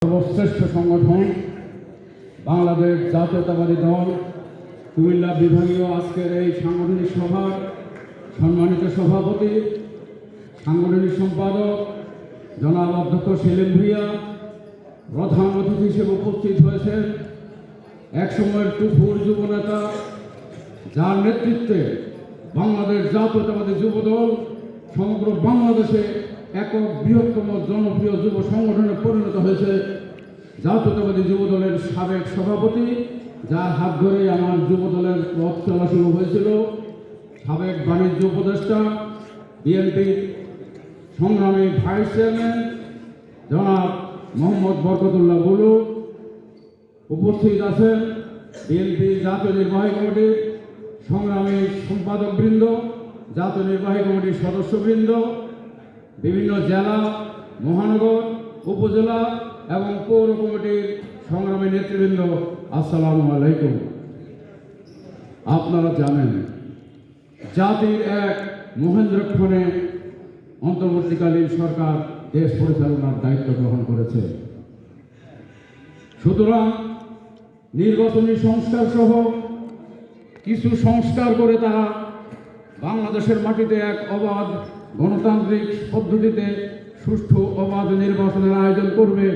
সর্বশ্রেষ্ঠ সংগঠন বাংলাদেশ জাতীয়তাবাদী দল কুমিল্লা বিভাগীয় আজকের এই সাংগঠনিক সভার সম্মানিত সভাপতি, সাংগঠনিক সম্পাদক জনাব অধ্যক্ষ সেলিম ভূঁইয়া, প্রধান অতিথি হিসেবে উপস্থিত হয়েছেন একসময়ের তুফুর যুবনেতা, যার নেতৃত্বে বাংলাদেশ জাতীয়তাবাদী যুবদল সমগ্র বাংলাদেশে একক বৃহত্তম জনপ্রিয় যুব সংগঠনে পরিণত হয়েছে। জাতীয়তাবাদী যুবদলের সাবেক সভাপতি, যার হাত ধরে আমার যুবদলের পথ চলা শুরু হয়েছিল, সাবেক বাণিজ্য উপদেষ্টা, বিএনপির সংগ্রামী ভাইস চেয়ারম্যান জনাব মোহাম্মদ বরকতুল্লাহ বুলু। উপস্থিত আছেন বিএনপির জাতীয় নির্বাহী কমিটির সংগ্রামী সম্পাদকবৃন্দ, জাতীয় নির্বাহী কমিটির সদস্যবৃন্দ, বিভিন্ন জেলা, মহানগর, উপজেলা এবং পৌর কমিটির সংগ্রামী নেতৃবৃন্দ, আসসালামু আলাইকুম। আপনারা জানেন জাতির এক মহেন্দ্রক্ষণে অন্তর্বর্তীকালীন সরকার দেশ পরিচালনার দায়িত্ব গ্রহণ করেছে। সুতরাং নির্বাচনী সংস্কার সহ কিছু সংস্কার করে তারা বাংলাদেশের মাটিতে এক অবাধ গণতান্ত্রিক পদ্ধতিতে সুষ্ঠু অবাধ নির্বাচনের আয়োজন করবে,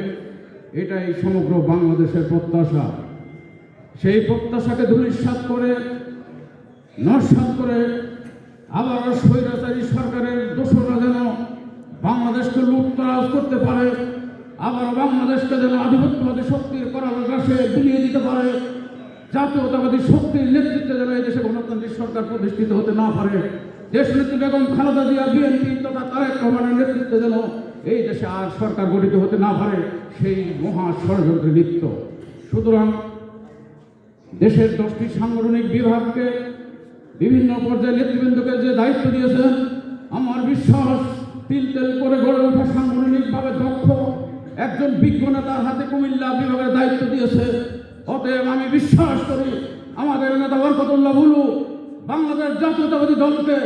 এটাই সমগ্র বাংলাদেশের প্রত্যাশা। সেই প্রত্যাশাকে ধূলিসাৎ করে, নস্যাৎ করে আবারও স্বৈরাচারী সরকারের দোসররা যেন বাংলাদেশকে লুটতরাজ করতে পারে, আবারও বাংলাদেশকে যেন আধিপত্যবাদী শক্তির করাগারে বিলিয়ে দিতে পারে, জাতীয়তাবাদী শক্তির নেতৃত্বে যেন এই দেশে গণতান্ত্রিক সরকার প্রতিষ্ঠিত হতে না পারে, দেশনেত্রী বেগম খালেদা জিয়া, বিএনপি তথা তারেক রহমানের নেতৃত্বে যেন এই দেশে আর সরকার গঠিত হতে না পারে, সেই মহা ষড়যন্ত্রে লিপ্ত। সুতরাং দেশের 10টি সাংগঠনিক বিভাগকে বিভিন্ন পর্যায়ে নেতৃবৃন্দকে যে দায়িত্ব দিয়েছেন, আমার বিশ্বাস তিল তেল করে গড়ে ওঠা সাংগঠনিকভাবে দক্ষ একজন বিজ্ঞ নেতার হাতে কুমিল্লা বিভাগের দায়িত্ব দিয়েছে। অতএব আমি বিশ্বাস করি আমাদের নেতা বরকতুল্লাহ বুলু বাংলাদেশ জাতীয়তাবাদী দলকে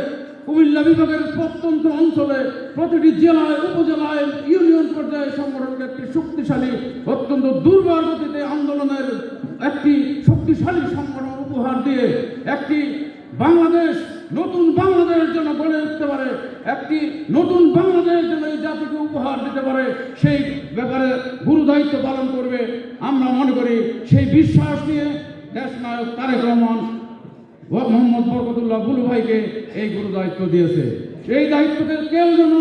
কুমিল্লা বিভাগের প্রত্যন্ত অঞ্চলে প্রতিটি জেলায়, উপজেলায়, ইউনিয়ন পর্যায়ে সংগঠনকে একটি শক্তিশালী, অত্যন্ত দুর্বার গতিতে আন্দোলনের একটি শক্তিশালী সংগঠন উপহার দিয়ে একটি বাংলাদেশ, নতুন বাংলাদেশের জন্য গড়ে উঠতে পারে, একটি নতুন বাংলাদেশের জন্য এই জাতিকে উপহার দিতে পারে, সেই ব্যাপারে গুরু দায়িত্ব পালন করবে। আমরা মনে করি সেই বিশ্বাস নিয়ে দেশ নায়ক তারেক রহমান মোহাম্মদ বরকতুল্লাহ বুলু ভাইকে এই গুরু দায়িত্ব দিয়েছে। সেই দায়িত্বকে কেউ যেন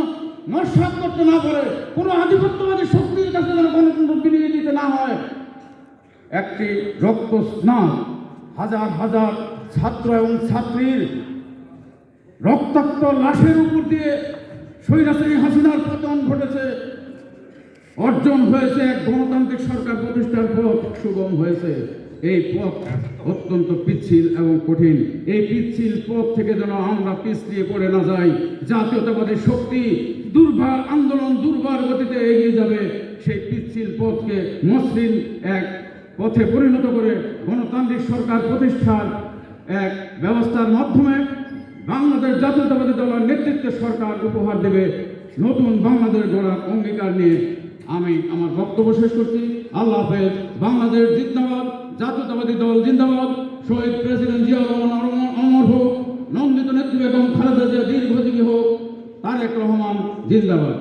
নস্যাৎ করতে না পারে, কোনো আধিপত্যবাদী শক্তির কাছে যেন গণতন্ত্র বিলিয়ে দিতে না হয়। একটি রক্ত স্নান, হাজার হাজার ছাত্র এবং ছাত্রীর রক্তাক্ত লাশের উপর দিয়ে স্বৈরাচারী হাসিনার পতন ঘটেছে, অর্জন হয়েছে এক গণতান্ত্রিক সরকার প্রতিষ্ঠার পথ সুগম হয়েছে। এই পথ অত্যন্ত পিচ্ছিল এবং কঠিন। এই পিচ্ছিল পথ থেকে যেন আমরা পিছলিয়ে পড়ে না যাই, জাতীয়তাবাদী শক্তি দুর্বার আন্দোলন দুর্বার গতিতে এগিয়ে যাবে। সেই পিচ্ছিল পথকে মসৃণ এক পথে পরিণত করে গণতান্ত্রিক সরকার প্রতিষ্ঠার এক ব্যবস্থার মাধ্যমে বাংলাদেশ জাতীয়তাবাদী দলের নেতৃত্বে সরকার উপহার দেবে। নতুন বাংলাদেশ গড়ার অঙ্গীকার নিয়ে আমি আমার বক্তব্য শেষ করছি। আল্লাহ হাফেজ। বাংলাদেশ জিন্দাবাদ, জাতীয়তাবাদী দল জিন্দাবাদ। শহীদ প্রেসিডেন্ট জিয়াউর রহমান অমর হোক, নন্দিত নেত্রী বেগম খালেদা জিয়া দীর্ঘজীবী হোক, তারেক রহমান জিন্দাবাদ।